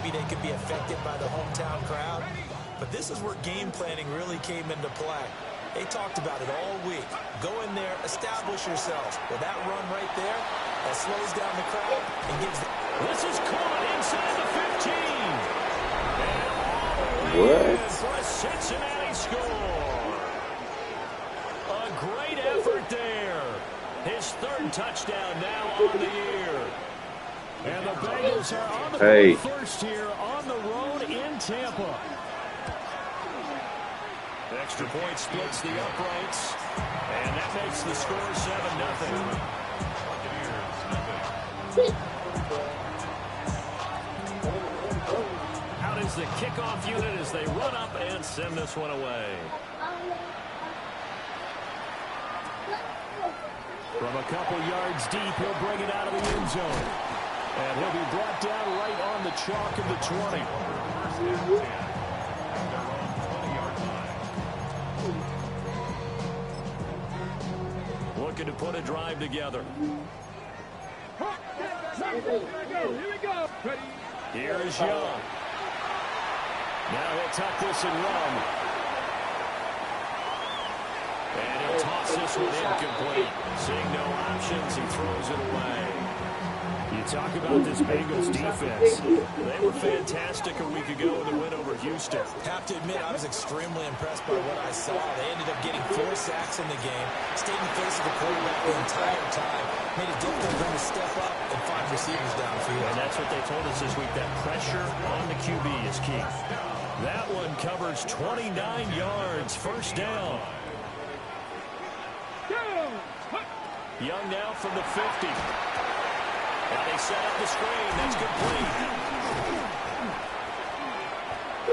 maybe they could be affected by the hometown crowd. But this is where game planning really came into play. They talked about it all week. Go in there, establish yourselves. With that run right there, that slows down the crowd and gives the... This is caught inside the 15. And What? for a Cincinnati score. A great effort there. His third touchdown now on the year. And the Bengals are on the Hey. first here on the road in Tampa. Extra point splits the uprights, and that makes the score 7-0. Out is the kickoff unit as they run up and send this one away. From a couple yards deep, he'll bring it out of the end zone. And he'll be brought down right on the chalk of the 20. Looking to put a drive together. Here's Young. Now he'll tuck this and run. And he'll toss this one incomplete. Seeing no options, he throws it away. You talk about this Bengals defense. They were fantastic a week ago in the win over Houston. Have to admit, I was extremely impressed by what I saw. They ended up getting 4 sacks in the game, stayed in the face of the quarterback the entire time, made it difficult for them to step up and find receivers downfield. And that's what they told us this week, that pressure on the QB is key. That one covers 29 yards, first down. Young now from the 50. And they set up the screen. That's complete.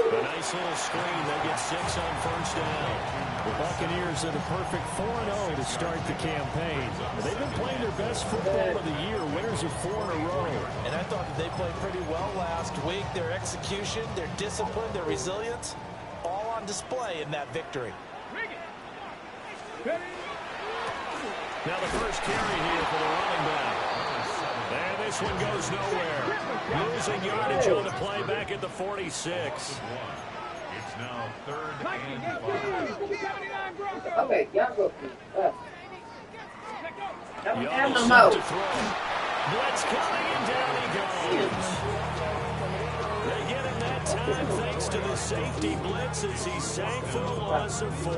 A nice little screen. They get 6 on first down. The Buccaneers are the perfect 4-0 to start the campaign. They've been playing their best football of the year. Winners of 4 in a row. And I thought that they played pretty well last week. Their execution, their discipline, their resilience, all on display in that victory. Now the first carry here for the running back. And this one goes nowhere. Losing yardage on the play back at the 46. It's now 3rd and 5. Okay, y'all go. Young is set to throw. Blitz coming and down he goes. They get him that time thanks to the safety blitz as he sank for a loss of 4.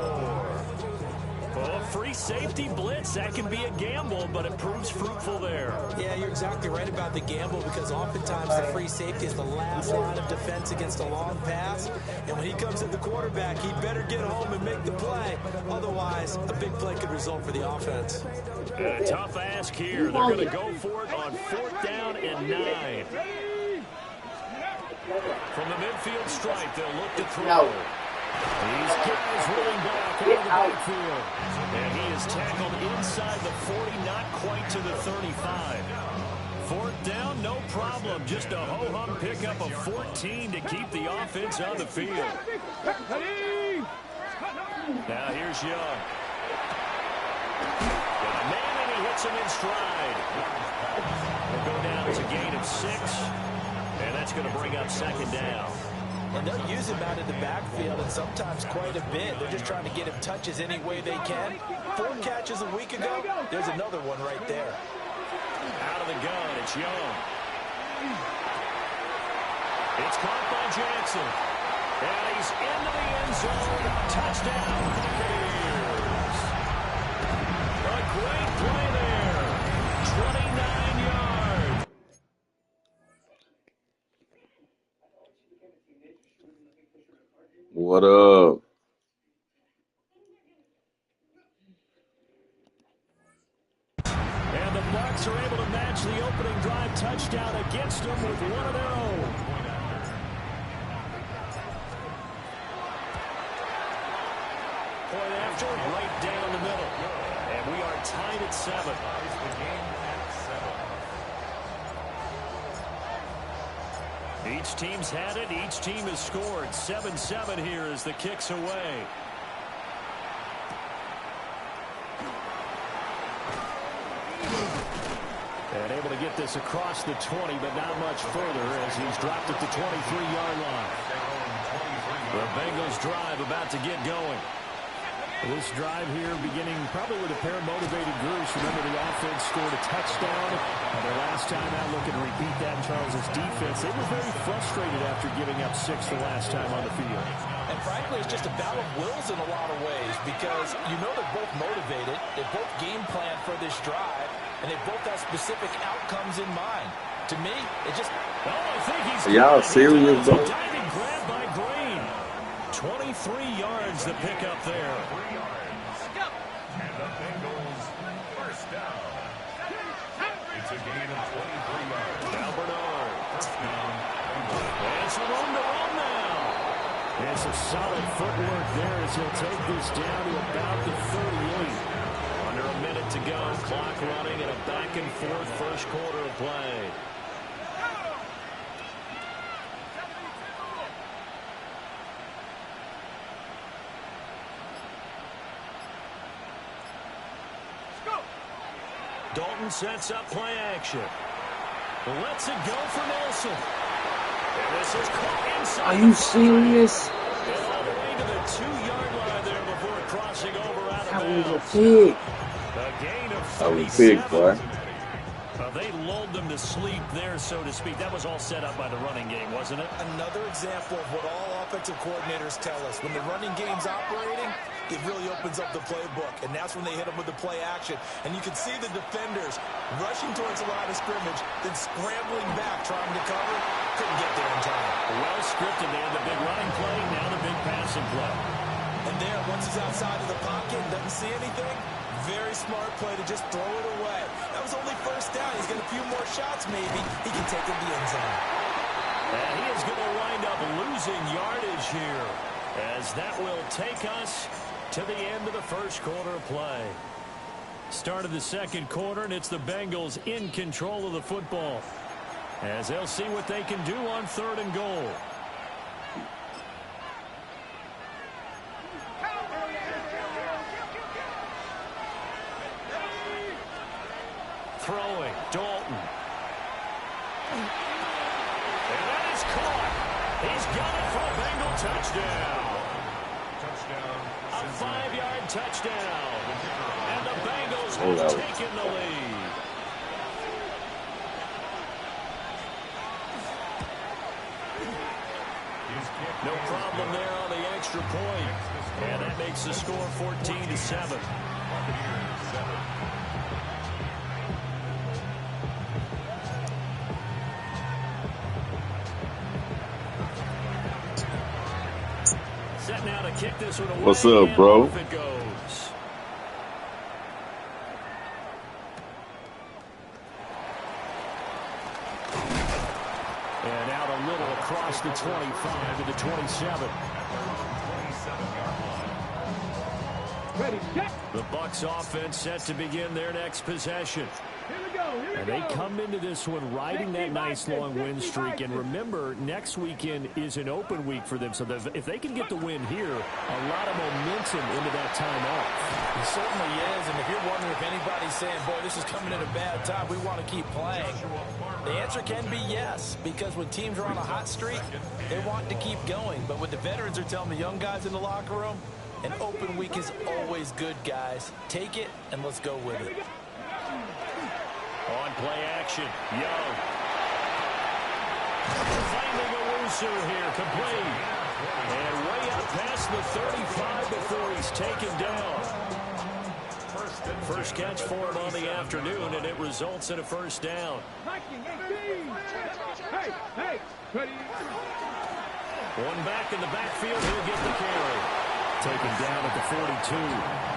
Well, free safety blitz, that can be a gamble, but it proves fruitful there. Yeah, you're exactly right about the gamble because oftentimes the free safety is the last line of defense against a long pass. And when he comes at the quarterback, he better get home and make the play. Otherwise, a big play could result for the offense. And a tough ask here. They're going to go for it on 4th down and 9. From the midfield stripe, they'll look to throw. These guys rolling back out of the backfield. And he is tackled inside the 40, not quite to the 35. 4th down, no problem. Just a ho-hum pickup of 14 to keep the offense on the field. Now here's Young. Got a man and he hits him in stride. We'll go down as a gain of 6. And that's going to bring up 2nd down. And they'll use him out in the backfield and sometimes quite a bit. They're just trying to get him touches any way they can. 4 catches a week ago. There's another one right there. Out of the gun, it's Young. It's caught by Jackson. And he's into the end zone. Touchdown, Buccaneers. A great play there. 29 yards. What up? And the Bucs are able to match the opening drive touchdown against them with one of their own. Point after, right down the middle. And we are tied at 7. Each team's had it. Each team has scored. 7-7 here as the kick's away. And able to get this across the 20, but not much further as he's dropped at the 23-yard line. The Bengals drive about to get going. This drive here beginning probably with a pair of motivated groups. Remember, the offense scored a touchdown. Their last time out, looking to repeat that in Charles' defense. They were very frustrated after giving up 6 the last time on the field. And frankly, it's just a battle of wills in a lot of ways because you know they're both motivated. They both game plan for this drive, and they both have specific outcomes in mind. To me, it just... Oh, I think he's... Y'all serious, bro? Diving grab by Green. 23 yards to pick up there. And the Bengals first down. It's a gain of 23 yards. Now Bernard. First down. And some room to run now. And some solid footwork there as he'll take this down to about the 38. Under a minute to go. Clock running and a back-and-forth first quarter of play. Dalton sets up play action. Lets it go for Nelson. And this is caught inside. Are you serious? And all the way to the 2-yard line there before crossing over out of bounds. That was a pig. A gain of 37. That was a pig, boy. They lulled them to sleep there, so to speak. That was all set up by the running game, wasn't it? Another example of what all offensive coordinators tell us. When the running game's operating, it really opens up the playbook. And that's when they hit them with the play action. And you can see the defenders rushing towards the line of scrimmage, then scrambling back, trying to cover. Couldn't get there in time. Well scripted. They had the big running play, now the big passing play. And there, once he's outside of the pocket and doesn't see anything, very smart play to just throw it away. That was only first down. He's got a few more shots, maybe. He can take it to the end zone. And he is going to wind up losing yardage here, as that will take us to the end of the first quarter of play. Start of the second quarter, and it's the Bengals in control of the football, as they'll see what they can do on 3rd and goal. Throwing, Dalton. And that is caught. He's got it for a Bengal touchdown. A 5-yard touchdown. And the Bengals have taken the lead. No problem there on the extra point. And that makes the score 14-7. Set now to kick this one away. What's up, bro? Off it goes. And out a little across the 25 to the 27. The Bucs offense set to begin their next possession. And they come into this one riding that nice long win streak. And remember, next weekend is an open week for them. So if they can get the win here, a lot of momentum into that time off. It certainly is. And if you're wondering if anybody's saying, boy, this is coming at a bad time, we want to keep playing, the answer can be yes. Because when teams are on a hot streak, they want to keep going. But what the veterans are telling the young guys in the locker room, an open week is always good, guys. Take it, and let's go with it. On play action, Young. Finding a loser here, complete. And way up past the 35 before he's taken down. First catch for him on the afternoon, and it results in a first down. One back in the backfield, he'll get the carry. Taken down at the 42.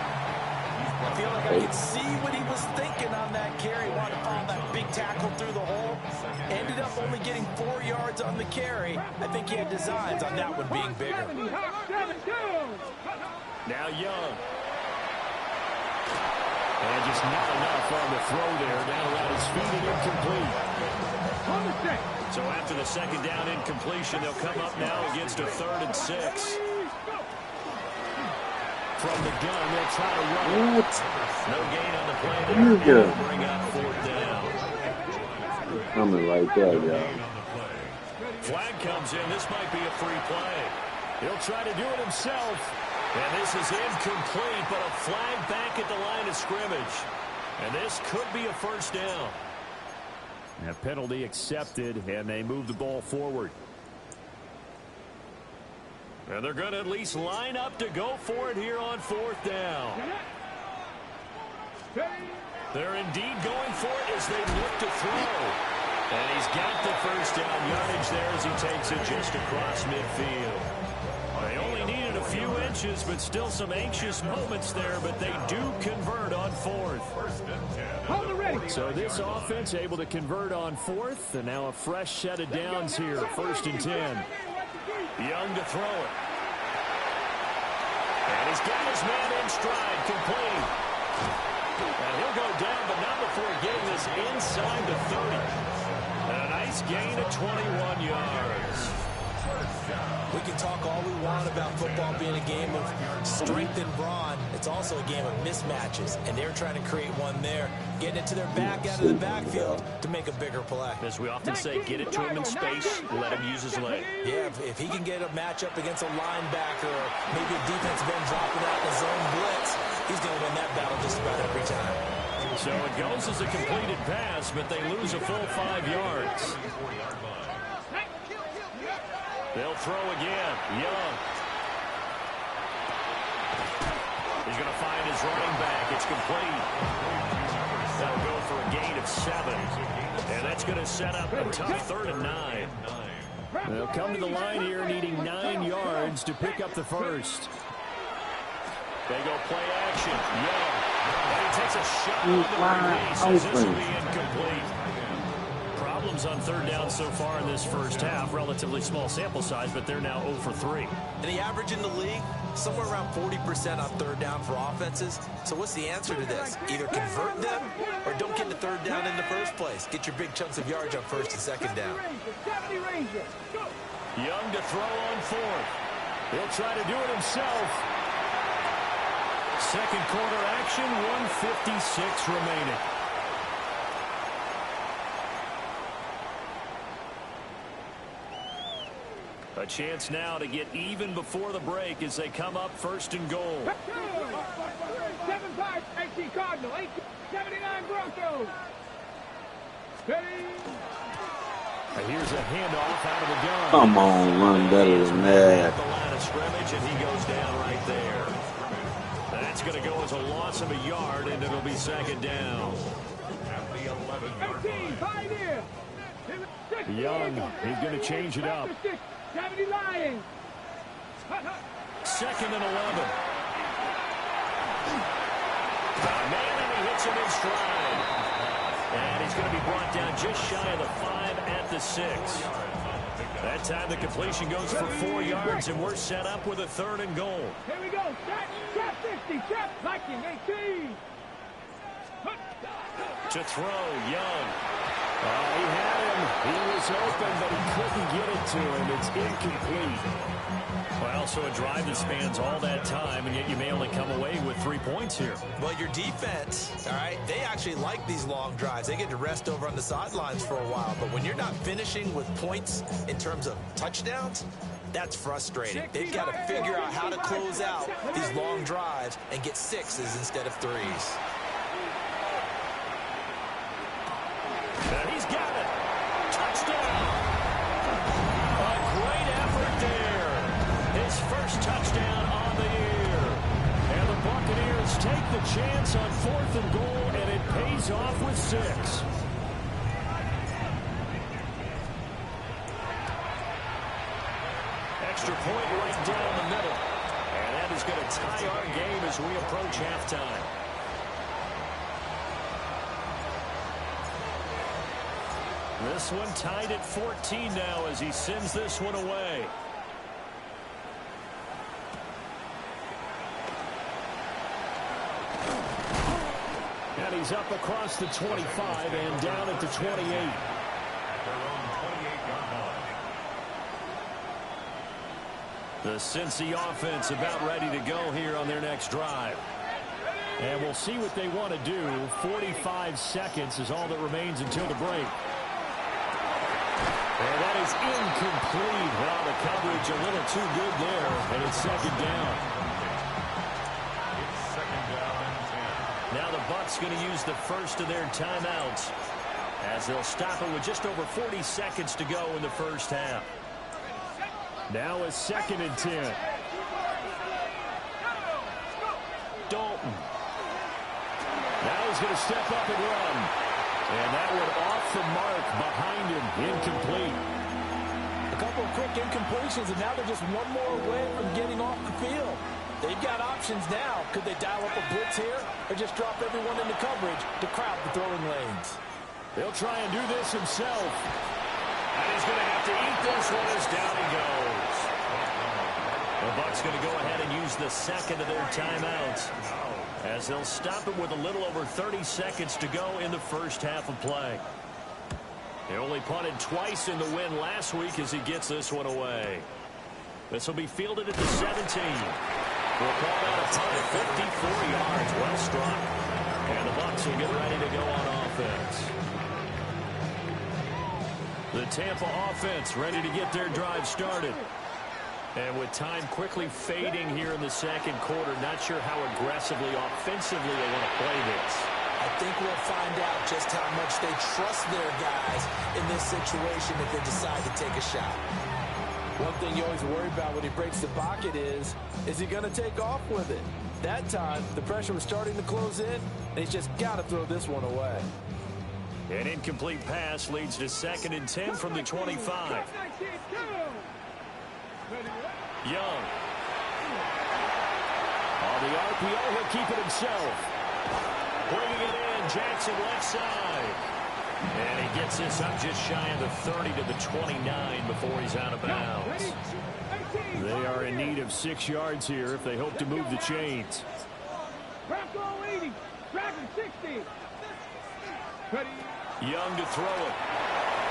I feel like I could see what he was thinking on that carry. Wanted to find that big tackle through the hole. Ended up only getting 4 yards on the carry. I think he had designs on that one being bigger. Now Young. And just not enough on the throw there. Down around his feet and incomplete. So after the second down incompletion, they'll come up now against a 3rd and 6. From the gun, they'll try to run it. What? No gain on the play. There you go. Bring out 4th down. Coming right there, y'all. Flag comes in. This might be a free play. He'll try to do it himself. And this is incomplete, but a flag back at the line of scrimmage. And this could be a first down. A penalty accepted, and they move the ball forward. And they're going to at least line up to go for it here on fourth down. They're indeed going for it as they look to throw. And he's got the first down yardage there as he takes it just across midfield. They only needed a few inches, but still some anxious moments there, but they do convert on fourth. So this offense able to convert on fourth, and now a fresh set of downs here, 1st and 10. Young to throw it. And he's got his man in stride, complete. And he'll go down, but not before getting this inside the 30. And a nice gain of 21 yards. We can talk all we want about football being a game of strength and brawn. It's also a game of mismatches, and they're trying to create one there, getting it to their back out of the backfield to make a bigger play. As we often say, get it to him in space, let him use his leg. Yeah, if he can get a matchup against a linebacker or maybe a defensive end dropping out in a zone blitz, he's going to win that battle just about every time. So it goes as a completed pass, but they lose a full 5 yards. They'll throw again. Young. He's going to find his running back. It's complete. That'll go for a gain of 7. And that's going to set up a tough 3rd and 9. They'll come to the line here needing 9 yards to pick up the first. They go play action. Young. And he takes a shot on the release. This will be incomplete. Problems on 3rd down so far in this first half. Relatively small sample size, but they're now 0 for 3. And the average in the league, somewhere around 40% on 3rd down for offenses. So what's the answer to this? Either convert them or don't get the 3rd down in the first place. Get your big chunks of yards on 1st and 2nd down. Young to throw on 4th. He'll try to do it himself. 2nd quarter action, 1:56 remaining. A chance now to get even before the break as they come up 1st and goal. 7-5, 18 Cardinal, 79 Broncos. And here's a handoff out of the gun. Come on, run better than that. The line of scrimmage, and he goes down right there. That's going to go as a loss of a yard, and it'll be 2nd down. 18, Pioneer. Young, he's going to change it up. 70 Lions. 2nd and 11. Man, and he hits him in stride. And he's going to be brought down just shy of the 5 at the 6. That time the completion goes for 4 yards, and we're set up with a 3rd and goal. Here we go. Trap 50. Trap Viking 18. To throw, Young. He had him. He was open, but he couldn't get it to him. It's incomplete. Well, so a drive that spans all that time, and yet you may only come away with 3 points here. Well, your defense, all right, they actually like these long drives. They get to rest over on the sidelines for a while. But when you're not finishing with points in terms of touchdowns, that's frustrating. They've got to figure out how to close out these long drives and get 6s instead of 3s. And he's got it. Touchdown. A great effort there. His first touchdown on the year. And the Buccaneers take the chance on 4th and goal, and it pays off with 6. Extra point right down the middle. And that is going to tie our game as we approach halftime. This one tied at 14 now as he sends this one away. And he's up across the 25 and down at the 28. The Cincy offense about ready to go here on their next drive. And we'll see what they want to do. 45 seconds is all that remains until the break. And that is incomplete. Well, the coverage a little too good there, and it's second down. It's second down and 10. Now the Bucs going to use the first of their timeouts as they'll stop it with just over 40 seconds to go in the first half. Now a second and 10. Dalton. Now he's going to step up and run. And that one off the mark behind him. Incomplete. A couple of quick incompletions, and now they're just one more away from getting off the field. They've got options now. Could they dial up a blitz here or just drop everyone into coverage to crowd the throwing lanes? He'll try and do this himself. And he's going to have to eat this one as down he goes. The Bucs going to go ahead and use the second of their timeouts as they'll stop it with a little over 30 seconds to go in the first half of play. They only punted twice in the win last week as he gets this one away. This will be fielded at the 17. We'll call that a punt at 54 yards. Well struck. And the Bucs will get ready to go on offense. The Tampa offense ready to get their drive started. And with time quickly fading here in the second quarter, not sure how aggressively, offensively they want to play this. I think we'll find out just how much they trust their guys in this situation if they decide to take a shot. One thing you always worry about when he breaks the pocket is he going to take off with it? That time, the pressure was starting to close in, and he's just got to throw this one away. An incomplete pass leads to second and 10 from the 25. Young. On the RPO, he'll keep it himself. Bringing it in, Jackson left side. And he gets this up just shy of the 30 to the 29 before he's out of bounds. They are in need of 6 yards here if they hope to move the chains. Crack all 80. Crack 60. Young to throw it.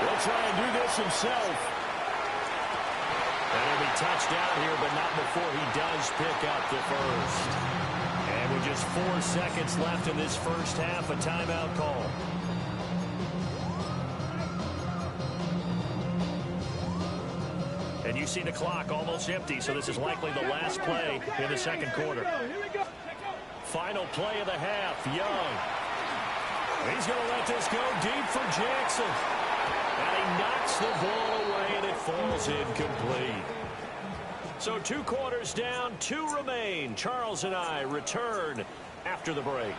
He'll try and do this himself. And he'll be touched down here, but not before he does pick up the first. And with just 4 seconds left in this first half, a timeout call. And you see the clock almost empty, so this is likely the last play in the second quarter. Final play of the half, Young. He's going to let this go deep for Jackson. And he knocks the ball away, and it falls incomplete. So 2 quarters down, 2 remain. Charles and I return after the break.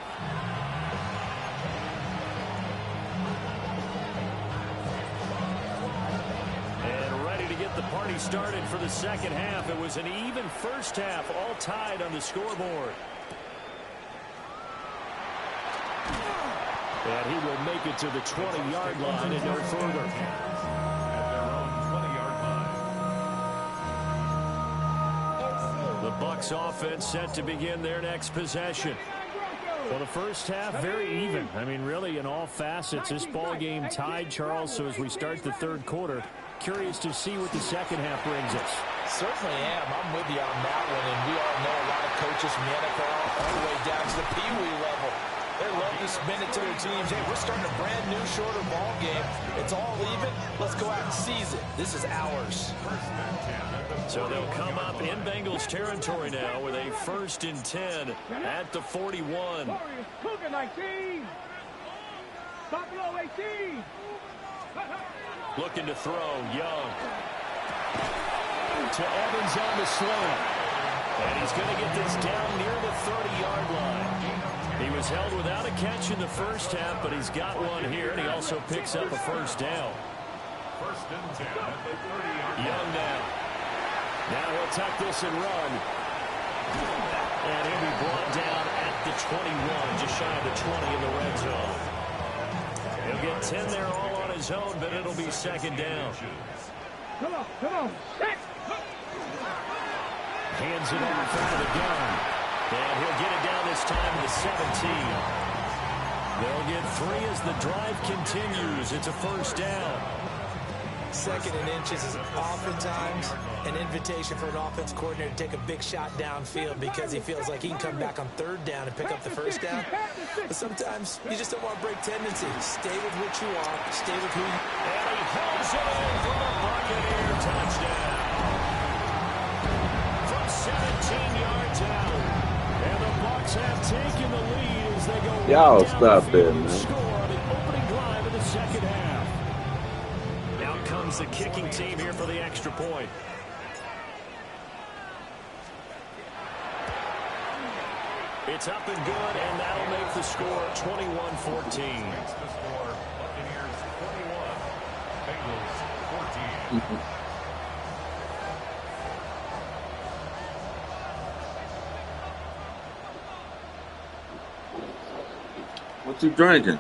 And ready to get the party started for the second half. It was an even first half, all tied on the scoreboard. And he will make it to the 20-yard line and no further. At their own 20-yard line. The Bucs offense set to begin their next possession. Well, the first half, very even. I mean, really, in all facets, this ball game tied, Charles. So as we start the third quarter, curious to see what the second half brings us. Certainly am. I'm with you on that one, and we all know a lot of coaches from the NFL all the way down to the Pee Wee level. They love to spin it to their teams. Hey, we're starting a brand new, shorter ball game. It's all even. Let's go out and seize it. This is ours. So they'll come up in Bengals territory now with a 1st and 10 at the 41. Cougar 19. Buffalo 18. Looking to throw, Young. To Evans on the slant. And he's going to get this down near the 30-yard line. He was held without a catch in the first half, but he's got one here, and he also picks up a first down. 1st and 10 at the 30-yard line. Young now. Now he'll tuck this and run. And he'll be brought down at the 21, just shy of the 20 in the red zone. He'll get 10 there all on his own, but it'll be second down. Come on. Set. Hands it off into the gun. And he'll get it down this time to the 17. They'll get 3 as the drive continues. It's a first down. 2nd and inches is oftentimes an invitation for an offense coordinator to take a big shot downfield because he feels like he can come back on 3rd down and pick up the first down. But sometimes you just don't want to break tendencies. Stay with what you are. Stay with who you are. And he Pulls it in for the Buccaneer touchdown. From 17 yards out. And the Bucs have taken the lead as they go Y'all down stop the that, field and man. score on the opening drive of the second half. Out comes the kicking team here for the extra point. It's up and good, and that'll make the score 21-14. Makes the score Buccaneers 21, Bengals 14. What you drinking?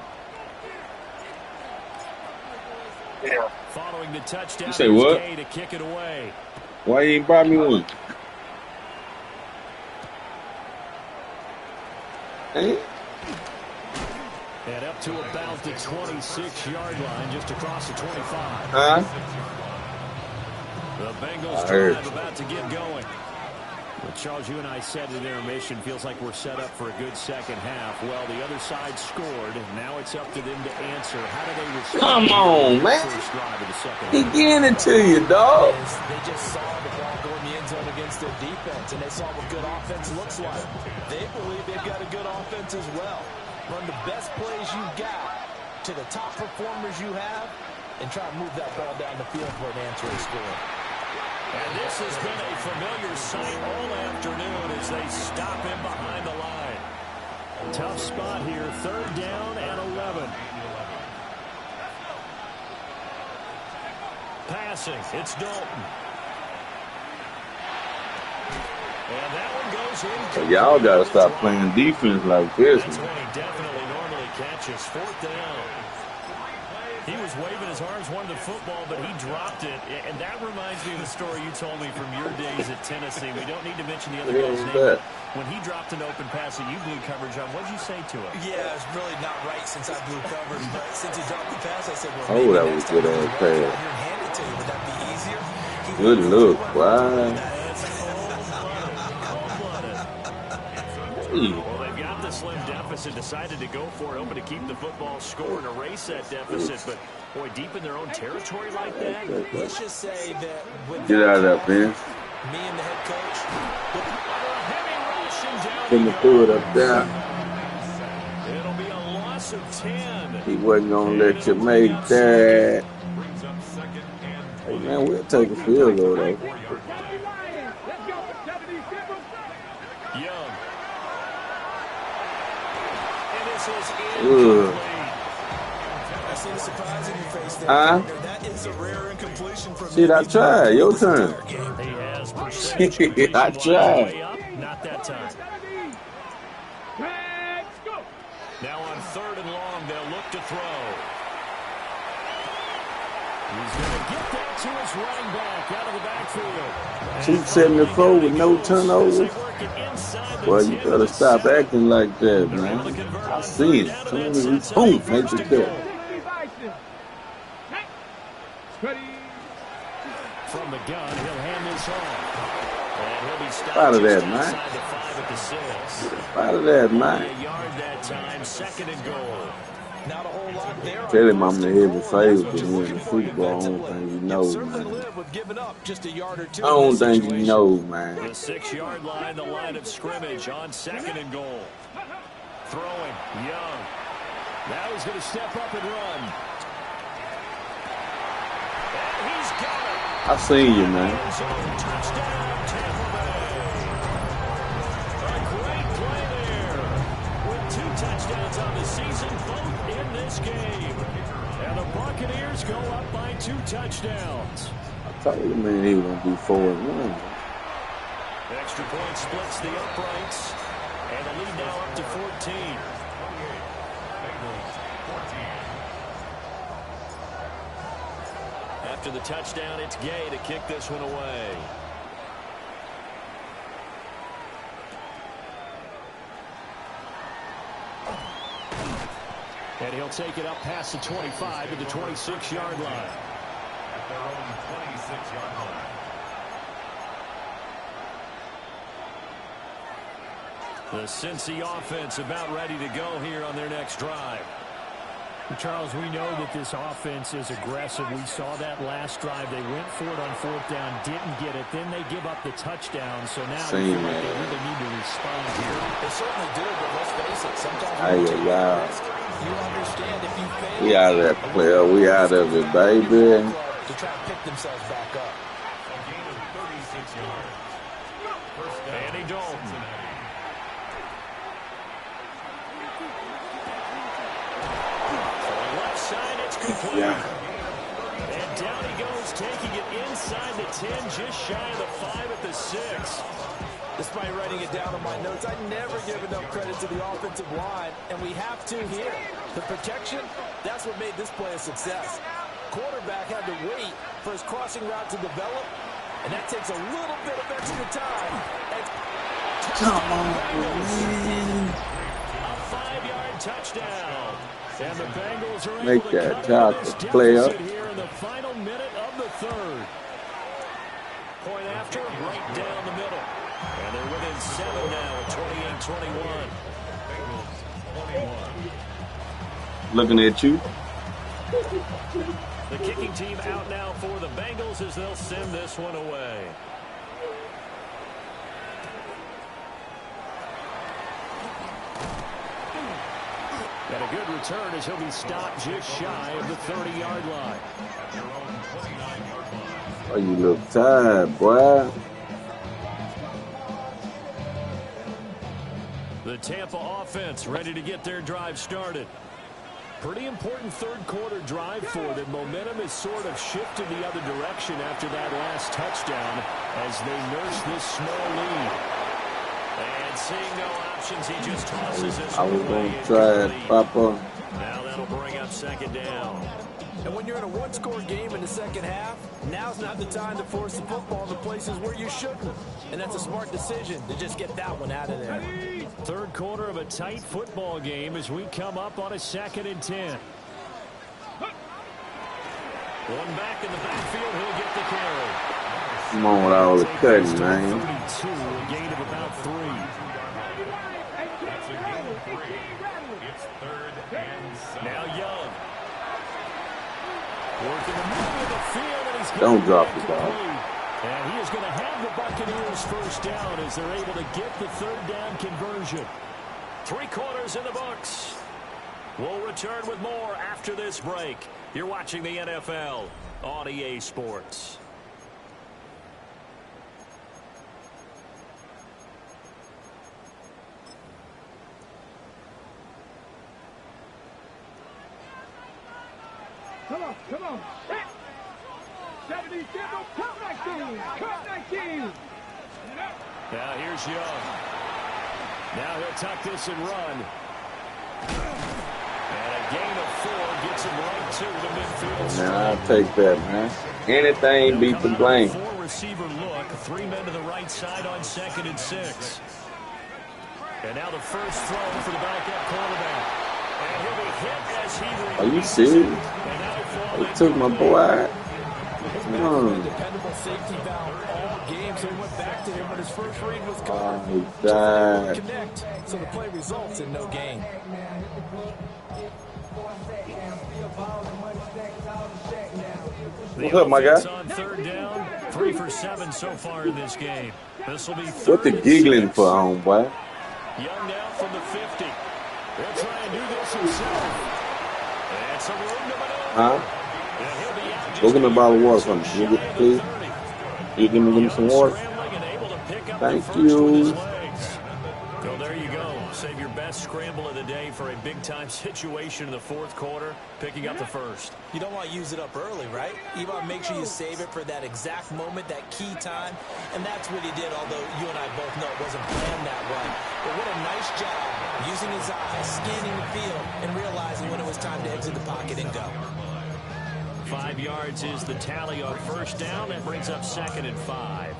Following the touchdown, You say what? Gay to kick it away. Why you ain't brought me one? Hey? And up to about the 26-yard line, just across the 25. Huh? The Bengals I heard drive you. about to get going. Well, Charles, you and I said at intermission, feels like we're set up for a good second half. Well, the other side scored. Now it's up to them to answer. How do they respond? Come on, man. First drive of the second He half. getting it to you, dog. They just saw the ball go in the end zone against their defense, and they saw what good offense looks like. They believe they've got a good offense as well. Run the best plays you've got to the top performers you have, and try to move that ball down the field for an answering score. And this has been a familiar sight all afternoon as they stop him behind the line. Tough spot here, 3rd down and 11. Passing, it's Dalton. And that one goes in. Y'all gotta stop playing defense like this. That's when he definitely normally catches. 4th down. He was waving his arms, wanted the football, but he dropped it. And that reminds me of the story you told me from your days at Tennessee. We don't need to mention the other What guy's was name. that? When he dropped an open pass that you blew coverage on, what did you say to him? Yeah, it's really not right since I blew coverage, but since he dropped the pass, I said, well, Oh, maybe that next was good time ass I can pass. hand it to you. Would that be easier? Good look, wow. That's cold-blooded. Hey. Well, they've got the slim deficit, decided to go for it, hoping to keep the football score and erase that deficit. But, boy, deep in their own territory like that. Let's just say that with Get out of there, Vince. me and the head coach, Heavy rush and down Couldn't he have threw it up goes. there. It'll be a loss of 10. He wasn't gonna let you make that. Brings up 2nd and Hey, man, we'll take a field goal, though. Lions, let's go for 77. Young. And this is Ugh. incomplete. I see the surprise in your face there. Huh? Partner. That is a rare incompletion from Shit, I tried. Your turn. He has percentage I completion wise tried. way up. Not that time. 70. Let's go. Now on 3rd and long, they'll look to throw. He's going to get that to his running back out of the backfield. 274 with no turnovers. They work it inside the Boy, you 10 better to stop 7. acting like that, They're able to man. convert I on see it. 3rd down, Soon and as that we sets boom, up make first the and cut. goal. 60 Bison. Hey. Ready. From the gun, he'll hand this off. And he'll be stopped Out of just that, man. outside the 5 at the 6. Out of that, Only man. a yard that time, 2nd and goal. Not a whole lot there. Tell him I'm the heavy That's favorite what to you're win looking the for Super Bowl. I don't defensively. think you You'll know, certainly man. live with giving up just a yard or two I in don't this think you situation. know, The man. 6-yard line, the line of scrimmage on 2nd and goal. Throwing, Young. Now he's going to step up and run. And he's got it. I seen you, man. End zone touchdown, Tampa Bay. A great play there. With 2 touchdowns on the season, both in this game. And the Buccaneers go up by 2 touchdowns. I told him, man, he was gonna be 4-1. Extra point splits the uprights. And the lead now up to 14. Bengals 14. After the touchdown, it's Gay to kick this one away. And he'll take it up past the 25 to the 26-yard line. At their own 26-yard line. The Cincy offense about ready to go here on their next drive. Charles, we know that this offense is aggressive. We saw that last drive. They went for it on fourth down, didn't get it. Then they give up the touchdown. So now they feel like they really need to respond here. They certainly do, but let's face it. Sometimes you understand if you fail. We out of that player. We out of it, baby. To try to pick themselves back up. A gain of 36 yards. First down. Andy Dalton. Yeah. And down he goes, taking it inside the 10, just shy of the 5 at the 6. Despite writing it down on my notes, I never give enough credit to the offensive line, and we have to here. The protection, that's what made this play a success. Quarterback had to wait for his crossing route to develop, and that takes a little bit of extra time. Come on, man. A 5-yard touchdown. And the Bengals are Make able to that cover this tackle play up. deficit here in the final minute of the third. Point after, right down the middle. And they're within 7 now at 28-21. Looking at you. The kicking team out now for the Bengals as they'll send this one away. And a good return as he'll be stopped just shy of the 30-yard line. Oh, you look tired, boy. The Tampa offense ready to get their drive started. Pretty important third quarter drive for them. Momentum has sort of shifted the other direction after that last touchdown as they nurse this small lead. And seeing no options, he just tosses this I was away. going to try it, Papa. Now that'll bring up second down. And when you're in a one-score game in the second half, now's not the time to force the football to places where you shouldn't. And that's a smart decision to just get that one out of there. Third quarter of a tight football game as we come up on a 2nd and 10. One back in the backfield, he'll get the carry. Come on with all the cutting, man. 32, a gain of about 3. That's a gain of 3. It's 3rd and 7. Now Young. Working the middle of the field, and he's Don't drop the ball. And he is going to have the Buccaneers first down as they're able to get the third down conversion. 3 quarters in the books. We'll return with more after this break. You're watching the NFL on EA Sports. Come on, come on. 77, cut 19, cut 19. Now here's Young. Now he'll tuck this and run. And a gain of 4 gets him right to the midfield. Man, I'll take that, man. Anything beat the blank. 4-receiver look. 3 men to the right side on 2nd and 6. And now the first throw for the backup quarterback. And he'll be hit as he Are you serious? They took my boy out. Come on. Dependable safety valve all game, so he went back to him when his first read was covered. Oh, he died. Connect, so the play results in no gain. What's up, my guy? On 3rd down, 3 for 7 so far in this game. This will be What the giggling for, homeboy? Young now from the 50. He'll try and do this himself. And some room to maneuver. Huh? And he'll be out Go just give me a bottle of water from me. Can you get, please? 30. You give me some water? Scrambling and able to pick up Thank the first with his you. legs. Well, there you go. Save your best scramble of the day for a big-time situation in the 4th quarter, picking up the first. You don't want to use it up early, right? You want to make sure you save it for that exact moment, that key time. And that's what he did, although you and I both know it wasn't planned that way. But what a nice job using his eyes, scanning the field, and realizing when it was time to exit the pocket and go. 5 yards is the tally on first down. That brings up 2nd and 5.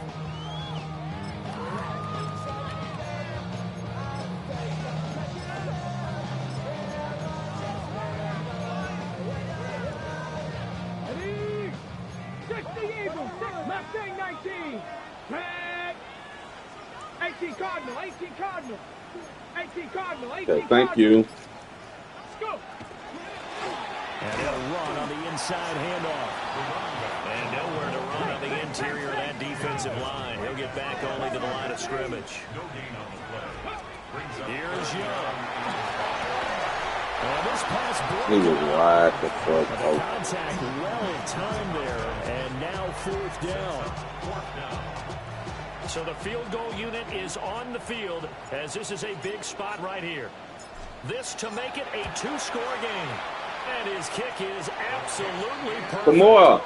Ready? 60 Eagles, 6 Mustang 19. Red. 18 Cardinal, 18 Cardinal. 18 Cardinal, 18 Okay, thank you. Let's go. And they'll run on the inside handoff. And nowhere to run on the interior of that defensive line. He'll get back only to the line of scrimmage. Here's Young. And this pass He was wide the fuck open. contact well in time there. And now 4th down. So the field goal unit is on the field as this is a big spot right here. This to make it a 2-score game. And his kick is absolutely perfect. Some more.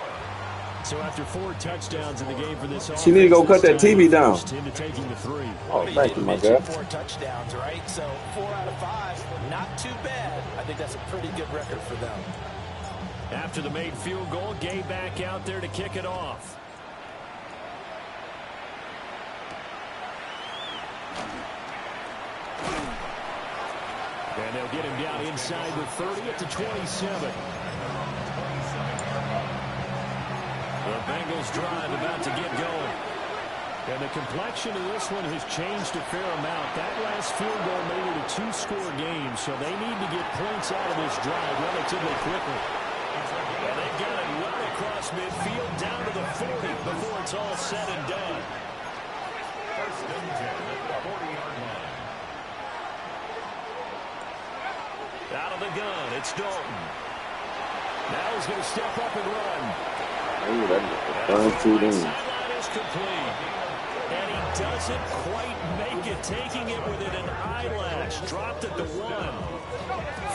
So after 4 touchdowns in the game for this offense, She need to go cut that TV down. into taking the 3. Oh, thank you, my guy. 4 touchdowns, right? So 4 out of 5, not too bad. I think that's a pretty good record for them. After the made field goal, Gay back out there to kick it off. And they'll get him down inside the 30 at the 27. The Bengals drive about to get going. And the complexion of this one has changed a fair amount. That last field goal made it a 2-score game, so they need to get points out of this drive relatively quickly. And they've got it right across midfield down to the 40 before it's all said and done. First and 10 at the 40-yard line. Out of the gun, it's Dalton. Now he's going to step up and run. Ooh, that's a Sideline is complete. And he doesn't quite make it, taking it within an eyelash. Dropped at the 1.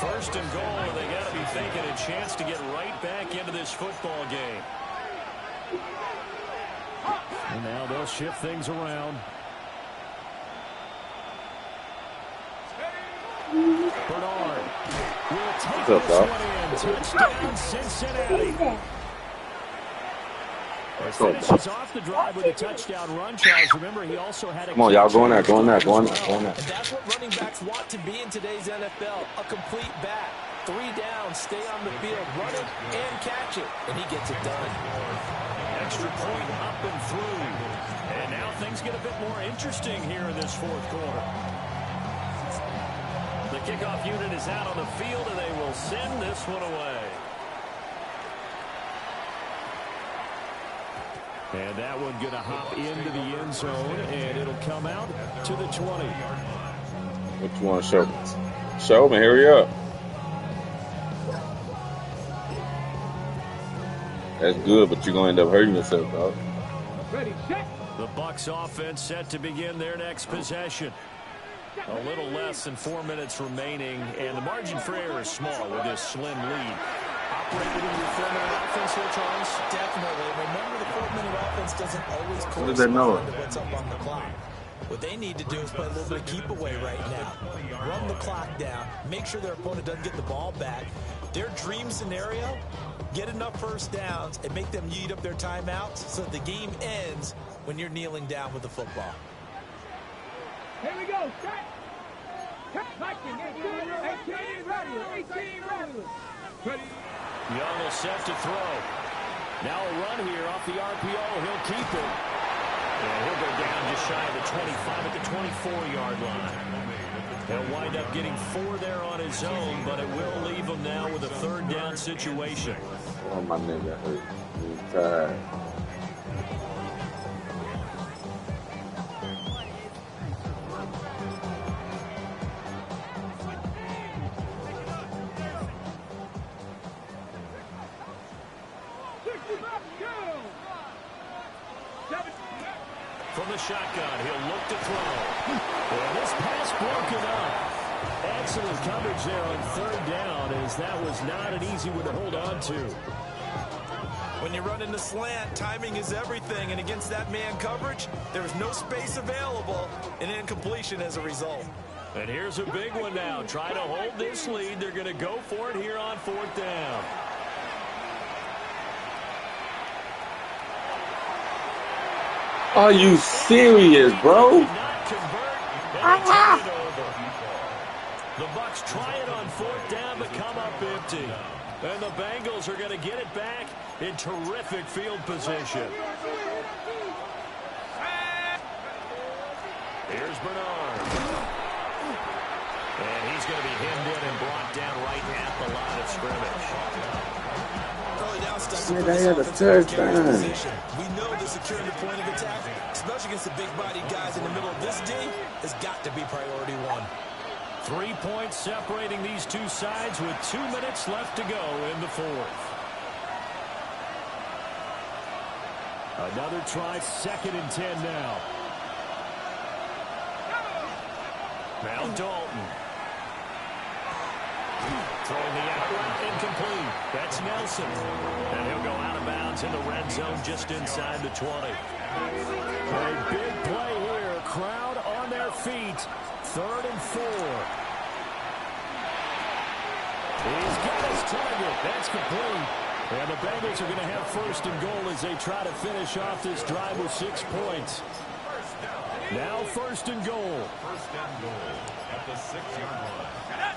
First and goal, and they got to be thinking a chance to get right back into this football game. And now they'll shift things around. Bernard will take this one in. Touchdown, Cincinnati. Finishes off the drive with a touchdown run, Charles. Remember, he also had a... Come on, y'all, going there, going there, going there, going there. And that's what running backs want to be in today's NFL. A complete back. 3 down, stay on the field, run it, and catch it. And he gets it done. Extra point up and through. And now things get a bit more interesting here in this 4th quarter. The kickoff unit is out on the field, and they will send this one away. And that one going to hop into the end zone, and it'll come out to the 20. What you want to show me? Show me, hurry up. That's good, but you're going to end up hurting yourself, dog. Ready, set. The Bucs offense set to begin their next possession. A little less than 4 minutes remaining, and the margin for error is small with this slim lead. Operated in your 4-minute offense here, Charles? Definitely. Remember, the 4-minute offense doesn't always What does that know? correspond to what's up on the clock. What they need to do is play a little bit of keep away right now. Run the clock down. Make sure their opponent doesn't get the ball back. Their dream scenario, get enough first downs and make them eat up their timeouts so that the game ends when you're kneeling down with the football. Here we go. Set. 18 ready. 18 ready. Ready. Young will set to throw. Now a run here off the RPO. He'll keep it. And he'll go down just shy of the 25 at the 24-yard line. He'll wind up getting 4 there on his own, but it will leave him now with a 3rd down situation. Oh, my nigga hurt. He's tired. From the shotgun, he'll look to throw. And this pass broken up. Excellent coverage there on 3rd down, as that was not an easy one to hold on to. When you run in the slant, timing is everything, and against that man coverage, there's no space available, and incompletion as a result. And here's a big one now. Try to hold this lead. They're going to go for it here on 4th down. Are you serious, bro? Not convert, and they turn it over. The Bucs try it on 4th down, but come up empty. And the Bengals are going to get it back in terrific field position. Here's Bernard. And he's going to be hemmed in and brought down right at the line of scrimmage. Shit, I had a touchdown. We know the securing the point of attack, especially against the big-bodied guys in the middle of this D, has got to be priority one. 3 points separating these two sides with 2 minutes left to go in the fourth. Another try, 2nd and 10 now. Now Dalton. Throwing the out route, incomplete. That's Nelson. And he'll go out of bounds in the red zone just inside the 20. A big play here. Crowd on their feet. 3rd and 4. He's got his target. That's complete. And the Bengals are going to have 1st and goal as they try to finish off this drive with 6 points. Now 1st and goal. 1st and goal at the 6-yard line.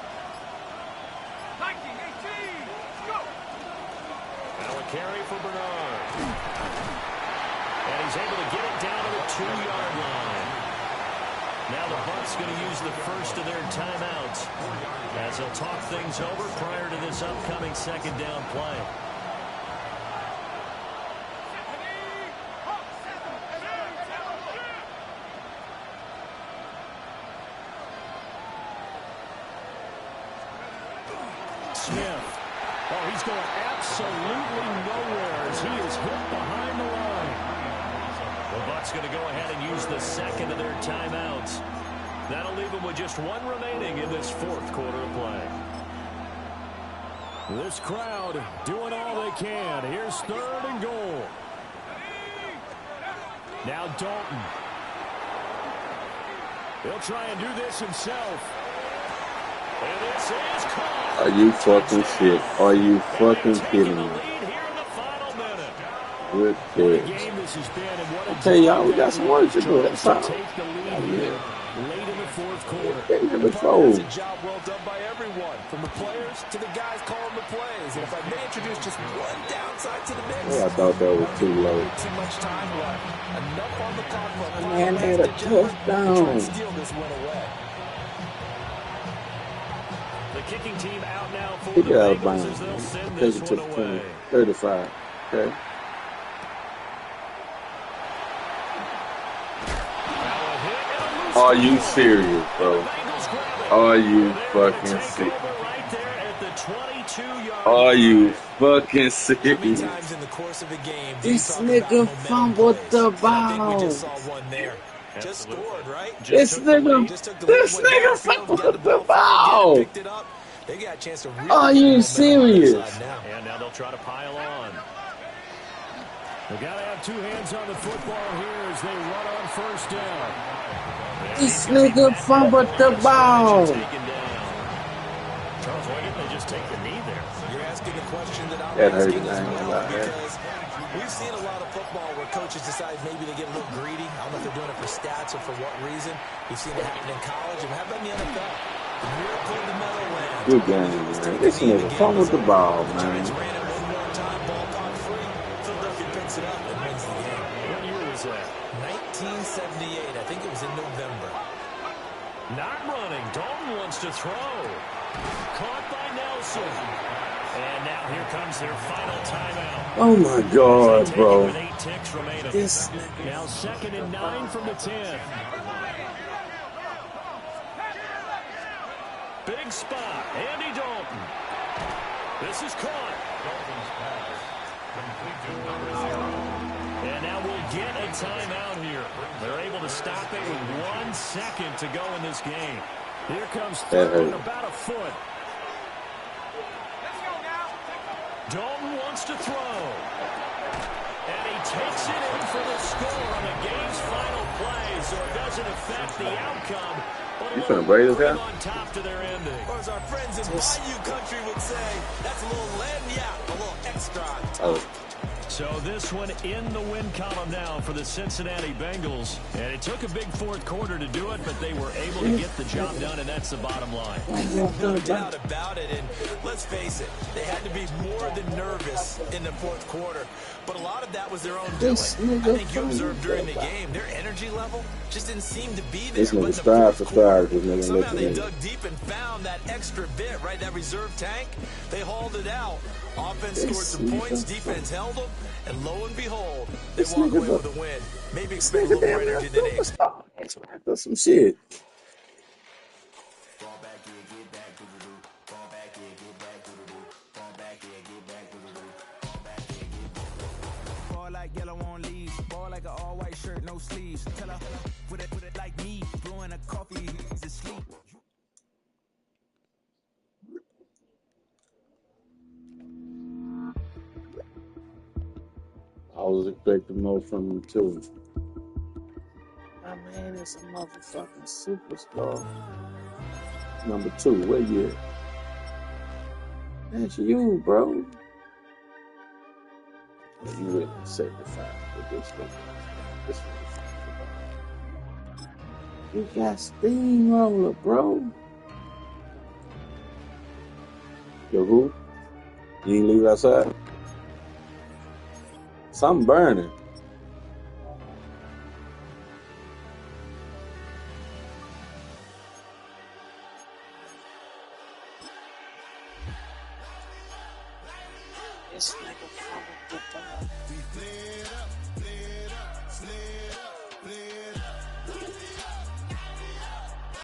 Now a carry for Bernard. And he's able to get it down to the 2-yard line. Now the Bucs going to use the first of their timeouts as they'll talk things over prior to this upcoming 2nd down play. Smith. Oh, he's going absolutely nowhere as he is hit behind the line. The Bucs going to go ahead and use the 2nd of their timeouts. That'll leave them with just 1 remaining in this 4th quarter of play. This crowd doing all they can. Here's 3rd and goal. Now Dalton. He'll try and do this himself. And this is caught. Are you fucking shit? Are you fucking kidding me? Good pitch. I tell y'all, we got some work to do. That's all. Late in the 4th quarter. It's a job well done by everyone, from the players to the guys calling the plays. And if I may introduce just one downside to the mix, Oh, I thought that was too low. too much time left. Enough on the clock for a Man had a touchdown. steal this one away. The kicking team out now for He the got out of Bengals bounds. as they'll send Take this it to one the 20, away. 35. Okay. Are you serious, bro? Are you fucking serious? Are you fucking serious? Times in the course of a game, This nigga fumbled the we ball. just saw one there. Just scored, right? This nigga fumbled the ball. Picked it up. They got a chance to really Are you serious? And now they'll try to pile on. They've got to have 2 hands on the football here as they run on 1st down. This nigga fumbled the ball. Charles, why didn't they just take the knee there? You're asking a question that I'm That hurt asking his as ankle well, out there. because we've seen a lot of football where coaches decide maybe they get a little greedy. I don't know if they're doing it for stats or for what reason. We've seen it happen in college, and how about in the NFL? The miracle in the Meadowlands. Good game, man. This nigga fumbled the ball, man. Giants ran it one more time, ball caught free. Philadelphia picks it up and wins the game. What year was that? 1978. I think it was in November. Not running. Dalton wants to throw. Caught by Nelson. And now here comes their final timeout. Oh my God, Take it bro. with 8 ticks remaining. This Now 2nd and 9 from the 10. Big spot. Andy Dalton. This is caught. And now we'll get a timeout here. They're able to stop it with 1 second to go in this game. Here comes 3rd and about a foot. Dalton wants to throw. And he takes it in for the score on the game's final play, so it doesn't affect the outcome. But You finna braid his hair? on top to their ending. Or as our friends in Bayou Country would say, that's a little lagniappe, a little extra. Oh, So this one in the win column now for the Cincinnati Bengals. And it took a big fourth quarter to do it, but they were able to get the job done, and that's the bottom line. No doubt about it. And let's face it, they had to be more than nervous in the fourth quarter. But a lot of that was their own doing. I think you observed during the game, their energy level just didn't seem to be there. This But in nigga the strive fourth for strive. quarter, This nigga somehow let they you dug deep and found that extra bit, right? That reserve tank. They hauled it out. Offense scored some points. Defense held them. And lo and behold, they walk away with a win. Maybe expect a little more energy than they expected. That's some shit. Ball like yellow on leaves. Ball like an all-white shirt, no sleeves. Tell her, put it like me. Blowing a coffee, he's asleep. I was expecting more from him too. My man is a motherfucking superstar. Number 2, where you at? That's you, bro. You really 75 with this one. This one. You got steamroller, bro. Yo, who? You ain't leave outside? Something burning. This nigga fumbled the ball.